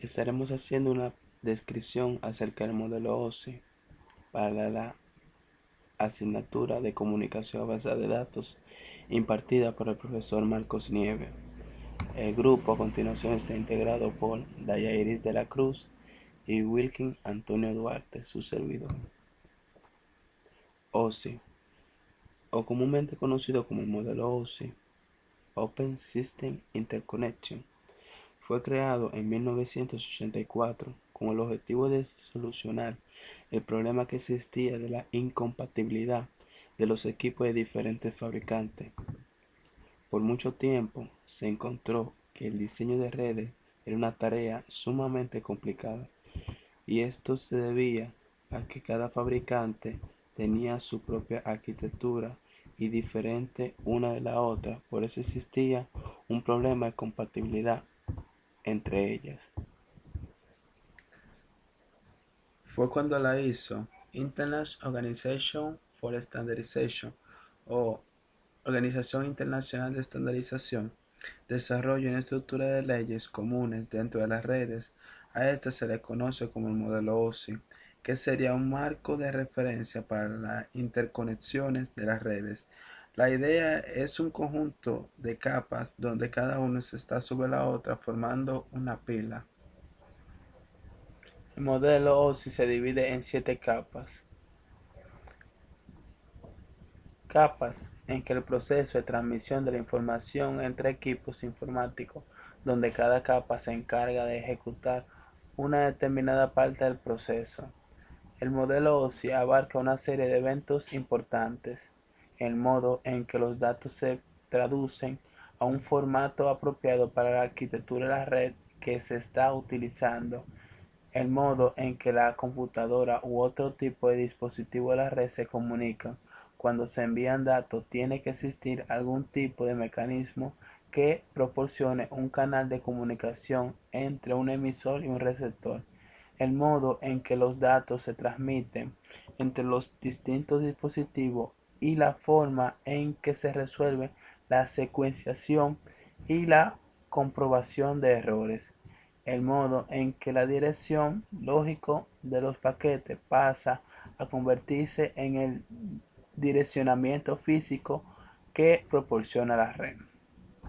Estaremos haciendo una descripción acerca del modelo OSI para la asignatura de Comunicación Avanzada de Datos impartida por el profesor Marcos Nieve. El grupo a continuación está integrado por Dayairis de la Cruz y Wilkin Antonio Duarte, su servidor. OSI, o comúnmente conocido como el modelo OSI, Open System Interconnection, fue creado en 1984 con el objetivo de solucionar el problema que existía de la incompatibilidad de los equipos de diferentes fabricantes. Por mucho tiempo se encontró que el diseño de redes era una tarea sumamente complicada, y esto se debía a que cada fabricante tenía su propia arquitectura y diferente una de la otra, por eso existía un problema de compatibilidad entre ellas. Fue cuando la ISO, International Organization for Standardization, o Organización Internacional de Estandarización, desarrolla una estructura de leyes comunes dentro de las redes. A esta se le conoce como el modelo OSI, que sería un marco de referencia para las interconexiones de las redes. La idea es un conjunto de capas donde cada una está sobre la otra formando una pila. El modelo OSI se divide en 7 capas. Capas en que el proceso de transmisión de la información entre equipos informáticos, donde cada capa se encarga de ejecutar una determinada parte del proceso. El modelo OSI abarca una serie de eventos importantes: el modo en que los datos se traducen a un formato apropiado para la arquitectura de la red que se está utilizando, el modo en que la computadora u otro tipo de dispositivo de la red se comunican. Cuando se envían datos, tiene que existir algún tipo de mecanismo que proporcione un canal de comunicación entre un emisor y un receptor. El modo en que los datos se transmiten entre los distintos dispositivos y la forma en que se resuelve la secuenciación y la comprobación de errores. El modo en que la dirección lógico de los paquetes pasa a convertirse en el direccionamiento físico que proporciona la red.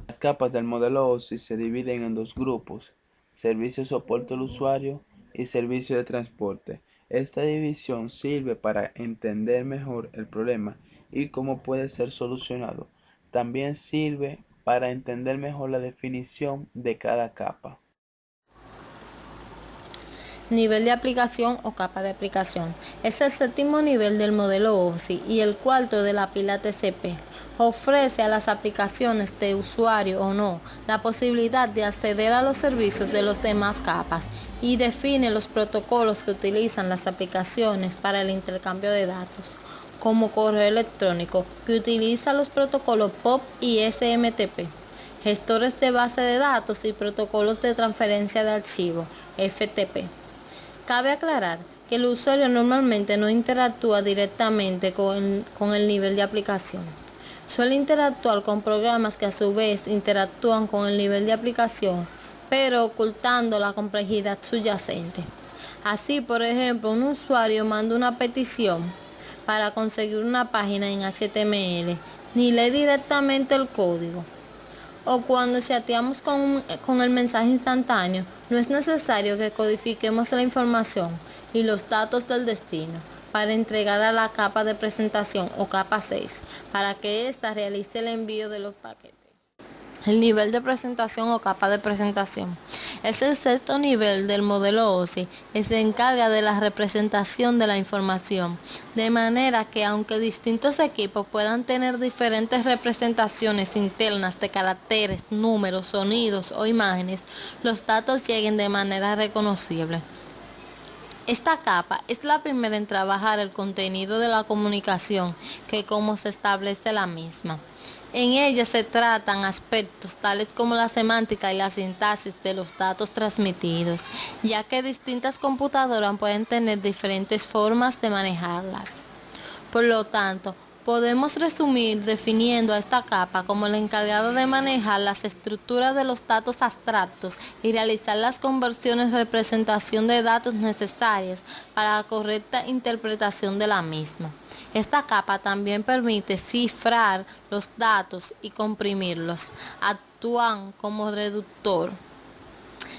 Las capas del modelo OSI se dividen en dos grupos: servicio de soporte al usuario y servicio de transporte. Esta división sirve para entender mejor el problema y cómo puede ser solucionado. También sirve para entender mejor la definición de cada capa. Nivel de aplicación o capa de aplicación. Es el séptimo nivel del modelo OSI y el cuarto de la pila TCP. Ofrece a las aplicaciones de usuario o no la posibilidad de acceder a los servicios de las demás capas y define los protocolos que utilizan las aplicaciones para el intercambio de datos, como correo electrónico, que utiliza los protocolos POP y SMTP, gestores de base de datos y protocolos de transferencia de archivos, FTP. Cabe aclarar que el usuario normalmente no interactúa directamente con el nivel de aplicación. Suele interactuar con programas que a su vez interactúan con el nivel de aplicación, pero ocultando la complejidad subyacente. Así, por ejemplo, un usuario manda una petición para conseguir una página en HTML, ni lee directamente el código. O cuando chateamos con el mensaje instantáneo, no es necesario que codifiquemos la información y los datos del destino para entregar a la capa de presentación o capa 6 para que ésta realice el envío de los paquetes. El nivel de presentación o capa de presentación es el sexto nivel del modelo OSI y se encarga de la representación de la información, de manera que aunque distintos equipos puedan tener diferentes representaciones internas de caracteres, números, sonidos o imágenes, los datos lleguen de manera reconocible. Esta capa es la primera en trabajar el contenido de la comunicación, que cómo se establece la misma. En ella se tratan aspectos tales como la semántica y la sintaxis de los datos transmitidos, ya que distintas computadoras pueden tener diferentes formas de manejarlas. Por lo tanto, Podemos resumir definiendo a esta capa como la encargada de manejar las estructuras de los datos abstractos y realizar las conversiones representación de datos necesarias para la correcta interpretación de la misma. Esta capa también permite cifrar los datos y comprimirlos. Actúan como reductor.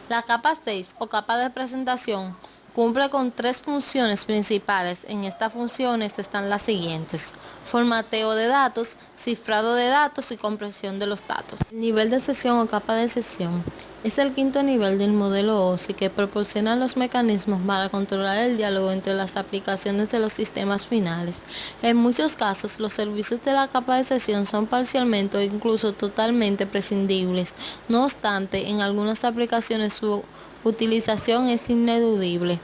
La capa 6 o capa de presentación cumple con tres funciones principales. En estas funciones están las siguientes: formateo de datos, cifrado de datos y compresión de los datos. El nivel de sesión o capa de sesión es el quinto nivel del modelo OSI que proporciona los mecanismos para controlar el diálogo entre las aplicaciones de los sistemas finales. En muchos casos, los servicios de la capa de sesión son parcialmente o incluso totalmente prescindibles. No obstante, en algunas aplicaciones su utilización es ineludible.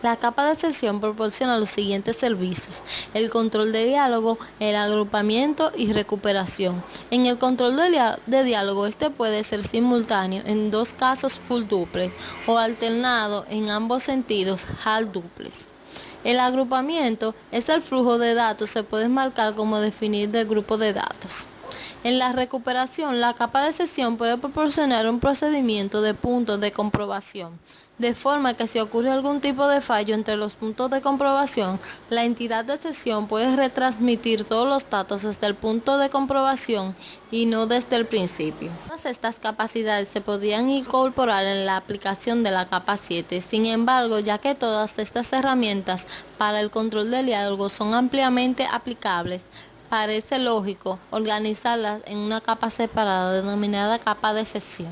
La capa de sesión proporciona los siguientes servicios: el control de diálogo, el agrupamiento y recuperación. En el control de diálogo, este puede ser simultáneo en dos casos full duplex o alternado en ambos sentidos half duplex. El agrupamiento es el flujo de datos, se puede marcar como definir del grupo de datos. En la recuperación, la capa de sesión puede proporcionar un procedimiento de puntos de comprobación, de forma que si ocurre algún tipo de fallo entre los puntos de comprobación, la entidad de sesión puede retransmitir todos los datos desde el punto de comprobación y no desde el principio. Todas estas capacidades se podrían incorporar en la aplicación de la capa 7. Sin embargo, ya que todas estas herramientas para el control del diálogo son ampliamente aplicables, parece lógico organizarlas en una capa separada denominada capa de sesión.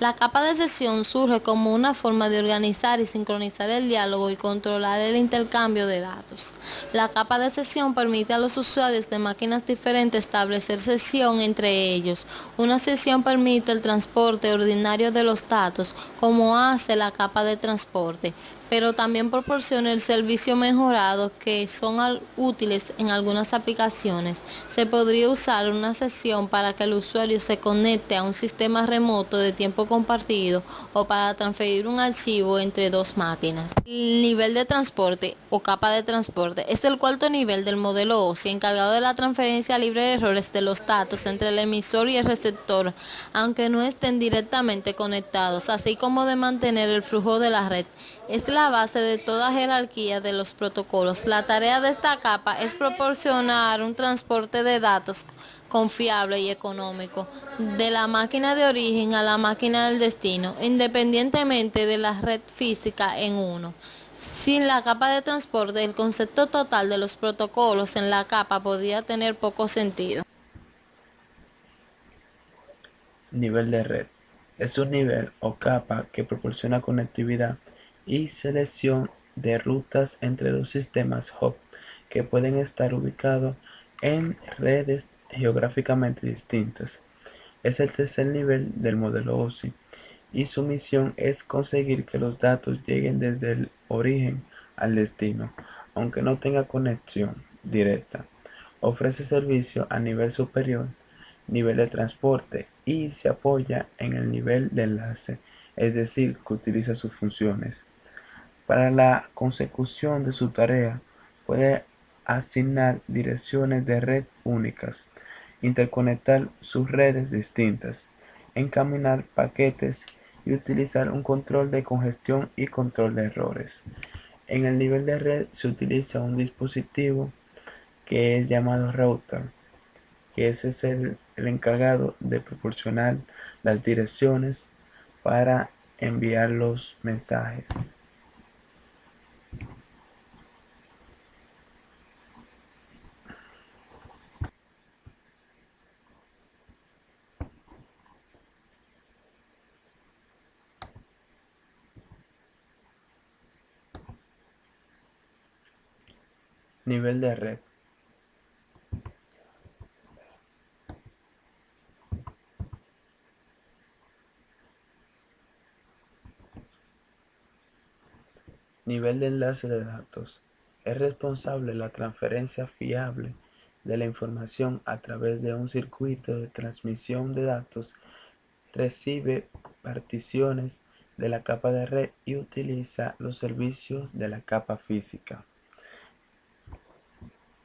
La capa de sesión surge como una forma de organizar y sincronizar el diálogo y controlar el intercambio de datos. La capa de sesión permite a los usuarios de máquinas diferentes establecer sesión entre ellos. Una sesión permite el transporte ordinario de los datos, como hace la capa de transporte, pero también proporciona el servicio mejorado que son útiles en algunas aplicaciones. Se podría usar una sesión para que el usuario se conecte a un sistema remoto de tiempo compartido o para transferir un archivo entre dos máquinas. El nivel de transporte o capa de transporte es el cuarto nivel del modelo OSI, encargado de la transferencia libre de errores de los datos entre el emisor y el receptor, aunque no estén directamente conectados, así como de mantener el flujo de la red. Es la base de toda jerarquía de los protocolos. La tarea de esta capa es proporcionar un transporte de datos confiable y económico de la máquina de origen a la máquina del destino, independientemente de la red física en uno. Sin la capa de transporte, el concepto total de los protocolos en la capa podría tener poco sentido. Nivel de red. Es un nivel o capa que proporciona conectividad y selección de rutas entre los sistemas hub que pueden estar ubicados en redes geográficamente distintas. Es el tercer nivel del modelo OSI y su misión es conseguir que los datos lleguen desde el origen al destino, aunque no tenga conexión directa. Ofrece servicio a nivel superior, nivel de transporte, y se apoya en el nivel de enlace, es decir, que utiliza sus funciones. Para la consecución de su tarea, puede asignar direcciones de red únicas, interconectar subredes distintas, encaminar paquetes y utilizar un control de congestión y control de errores. En el nivel de red se utiliza un dispositivo que es llamado router, que ese es el encargado de proporcionar las direcciones para enviar los mensajes. Nivel de red. Nivel de enlace de datos. Es responsable de la transferencia fiable de la información a través de un circuito de transmisión de datos. Recibe particiones de la capa de red y utiliza los servicios de la capa física.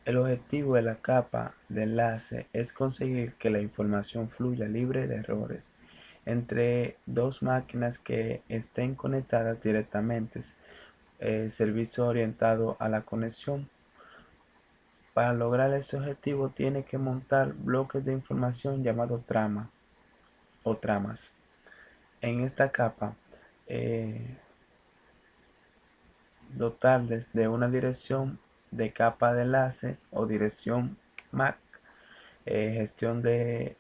El objetivo de la capa de enlace es conseguir que la información fluya libre de errores entre dos máquinas que estén conectadas directamente. Servicio orientado a la conexión. Para lograr este objetivo tiene que montar bloques de información llamados trama o tramas. En esta capa, dotarles de una dirección de capa de enlace o dirección MAC, gestión de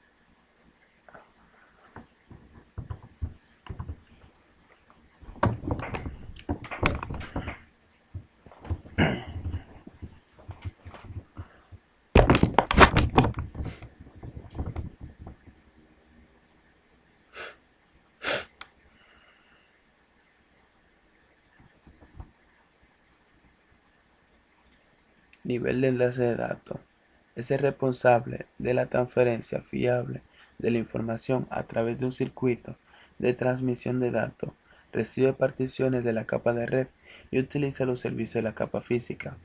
nivel de enlace de datos. Es el responsable de la transferencia fiable de la información a través de un circuito de transmisión de datos. Recibe particiones de la capa de red y utiliza los servicios de la capa física.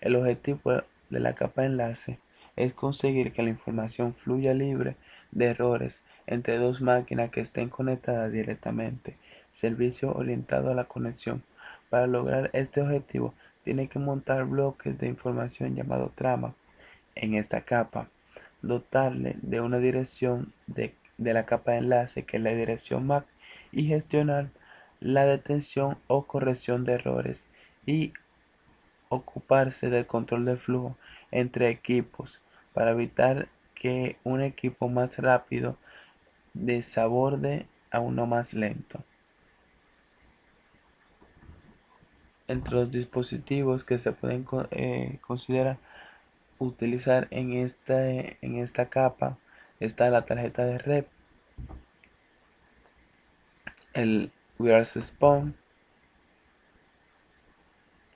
El objetivo de la capa de enlace es conseguir que la información fluya libre de errores entre dos máquinas que estén conectadas directamente. Servicio orientado a la conexión. Para lograr este objetivo, tiene que montar bloques de información llamado trama en esta capa, dotarle de una dirección de la capa de enlace que es la dirección MAC y gestionar la detención o corrección de errores y ocuparse del control de flujo entre equipos para evitar que un equipo más rápido desaborde a uno más lento. Entre los dispositivos que se pueden considerar utilizar en esta capa está la tarjeta de red, el wireless spawn,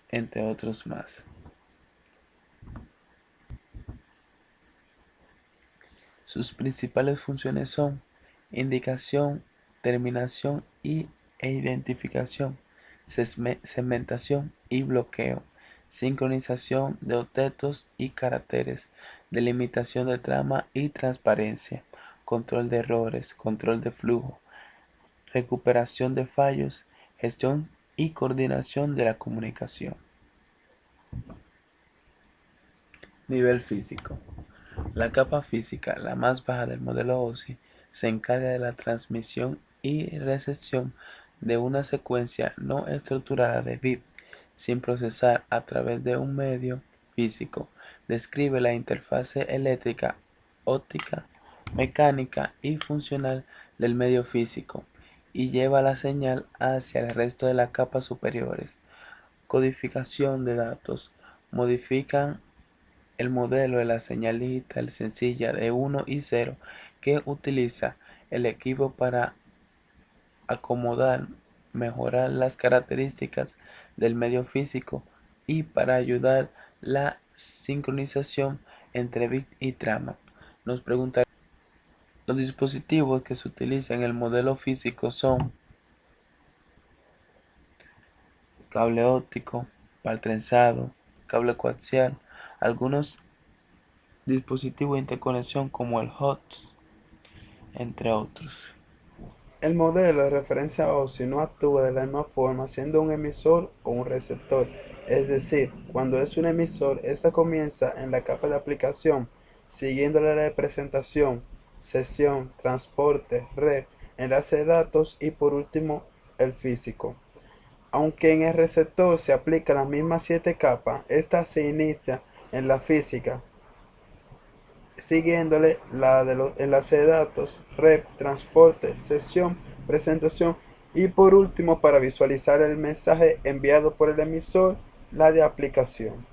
entre otros más. Sus principales funciones son indicación, terminación e identificación, segmentación y bloqueo, sincronización de octetos y caracteres, delimitación de trama y transparencia, control de errores, control de flujo, recuperación de fallos, gestión y coordinación de la comunicación. Nivel físico. La capa física, la más baja del modelo OSI, se encarga de la transmisión y recepción de una secuencia no estructurada de bits sin procesar a través de un medio físico. Describe la interfase eléctrica, óptica, mecánica y funcional del medio físico y lleva la señal hacia el resto de las capas superiores. Codificación de datos. Modifican el modelo de la señal digital sencilla de 1 y 0 que utiliza el equipo para acomodar, mejorar las características del medio físico y para ayudar la sincronización entre bit y trama. Nos preguntaremos, los dispositivos que se utilizan en el modelo físico son cable óptico, par trenzado, cable coaxial, algunos dispositivos de interconexión como el HOTS, entre otros. El modelo de referencia OSI no actúa de la misma forma siendo un emisor o un receptor. Es decir, cuando es un emisor, esta comienza en la capa de aplicación, siguiendo la representación, sesión, transporte, red, enlace de datos y por último el físico. Aunque en el receptor se aplican las mismas 7 capas, esta se inicia en la física, siguiéndole la de los enlaces de datos, red, transporte, sesión, presentación y por último para visualizar el mensaje enviado por el emisor, la de aplicación.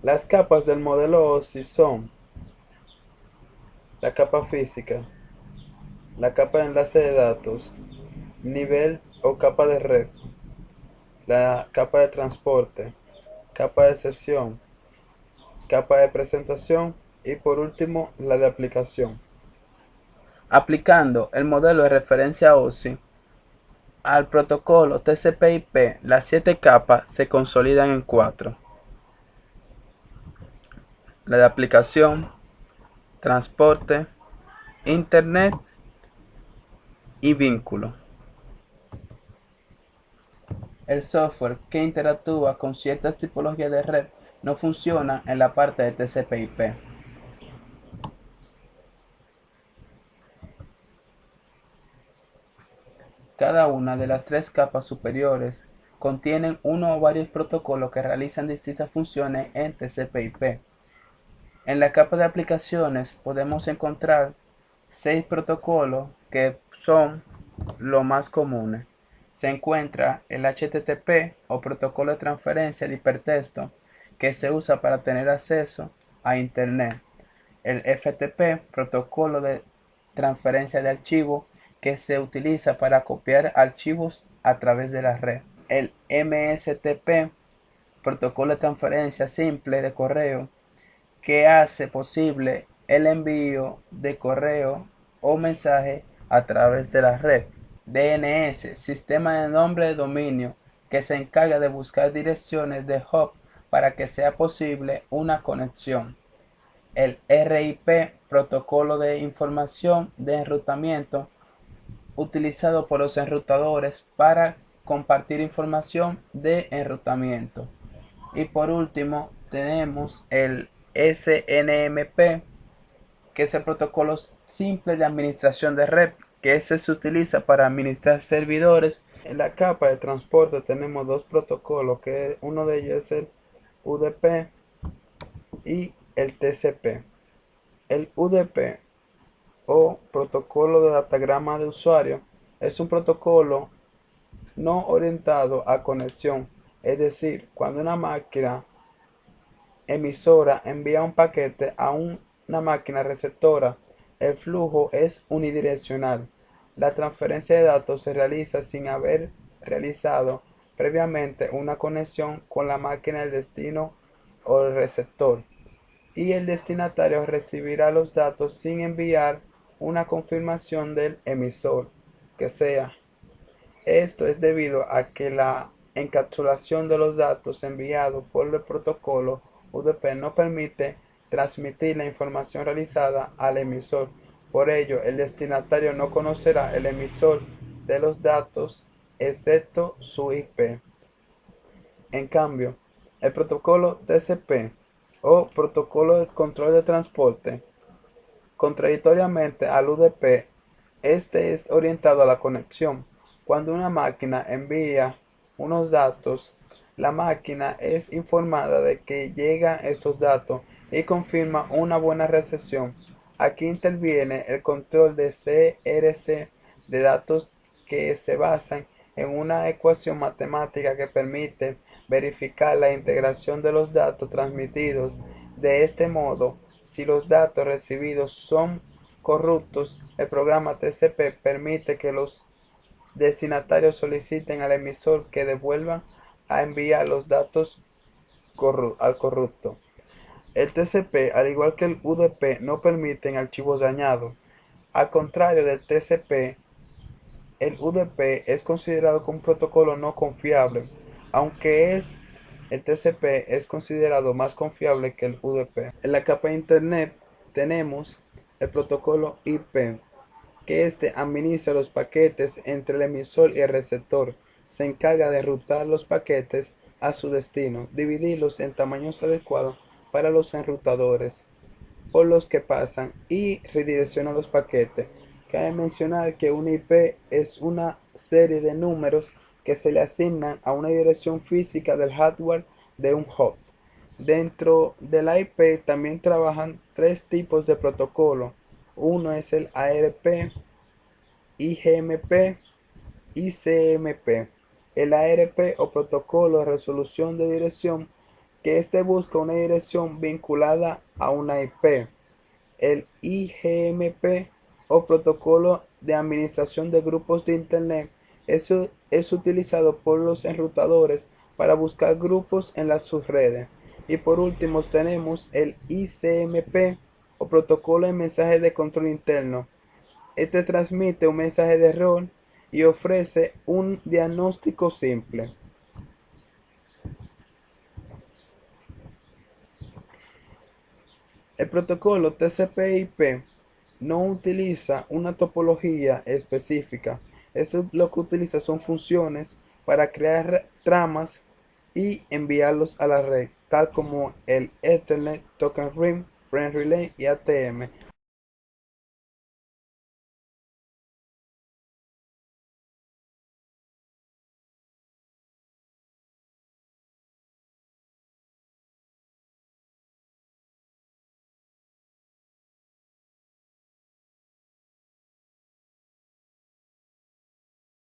Las capas del modelo OSI son la capa física, la capa de enlace de datos, nivel o capa de red, la capa de transporte, capa de sesión, capa de presentación y por último la de aplicación. Aplicando el modelo de referencia OSI, Al protocolo TCP/IP, las 7 capas se consolidan en 4: la de aplicación, transporte, internet y vínculo. El software que interactúa con ciertas tipologías de red no funciona en la parte de TCP/IP. Cada una de las 3 capas superiores contienen uno o varios protocolos que realizan distintas funciones en TCP/IP. En la capa de aplicaciones podemos encontrar 6 protocolos que son los más comunes. Se encuentra el HTTP o protocolo de transferencia de hipertexto, que se usa para tener acceso a Internet. El FTP, protocolo de transferencia de archivos, que se utiliza para copiar archivos a través de la red. El MSTP, protocolo de transferencia simple de correo, que hace posible el envío de correo o mensaje a través de la red. DNS, sistema de nombre de dominio, que se encarga de buscar direcciones de hub para que sea posible una conexión. El RIP, protocolo de información de enrutamiento, utilizado por los enrutadores para compartir información de enrutamiento. Y por último tenemos el SNMP, que es el protocolo simple de administración de red, que ese se utiliza para administrar servidores. En la capa de transporte tenemos dos protocolos, que uno de ellos es el UDP y el TCP. El UDP o protocolo de datagrama de usuario es un protocolo no orientado a conexión, es decir, cuando una máquina emisora envía un paquete a una máquina receptora, el flujo es unidireccional. La transferencia de datos se realiza sin haber realizado previamente una conexión con la máquina del destino o el receptor, y el destinatario recibirá los datos sin enviar una confirmación del emisor que sea. Esto es debido a que la encapsulación de los datos enviados por el protocolo UDP no permite transmitir la información realizada al emisor. Por ello, el destinatario no conocerá el emisor de los datos excepto su IP. En cambio, el protocolo TCP o protocolo de control de transporte, contradictoriamente al UDP, este es orientado a la conexión. Cuando una máquina envía unos datos, la máquina es informada de que llegan estos datos y confirma una buena recepción. Aquí interviene el control de CRC de datos, que se basan en una ecuación matemática que permite verificar la integración de los datos transmitidos. De este modo, si los datos recibidos son corruptos, el programa TCP permite que los destinatarios soliciten al emisor que devuelvan a enviar los datos al corrupto. El TCP, al igual que el UDP, no permiten archivos dañados. Al contrario del TCP, el UDP es considerado como un protocolo no confiable, aunque el TCP es considerado más confiable que el UDP. En la capa de Internet tenemos el protocolo IP, que administra los paquetes entre el emisor y el receptor. Se encarga de rutar los paquetes a su destino, dividirlos en tamaños adecuados para los enrutadores por los que pasan y redirecciona los paquetes. Cabe mencionar que una IP es una serie de números que se le asignan a una dirección física del hardware de un hub. Dentro de la IP también trabajan 3 tipos de protocolo. Uno es el ARP, IGMP y CMP. El ARP o protocolo de resolución de dirección, que busca una dirección vinculada a una IP. El IGMP o protocolo de administración de grupos de Internet es utilizado por los enrutadores para buscar grupos en las subredes. Y por último tenemos el ICMP o protocolo de mensajes de control interno. Este transmite un mensaje de error y ofrece un diagnóstico simple. El protocolo TCP/IP no utiliza una topología específica. Esto lo que utiliza son funciones para crear tramas y enviarlos a la red, tal como el Ethernet, Token Ring, Frame Relay y ATM.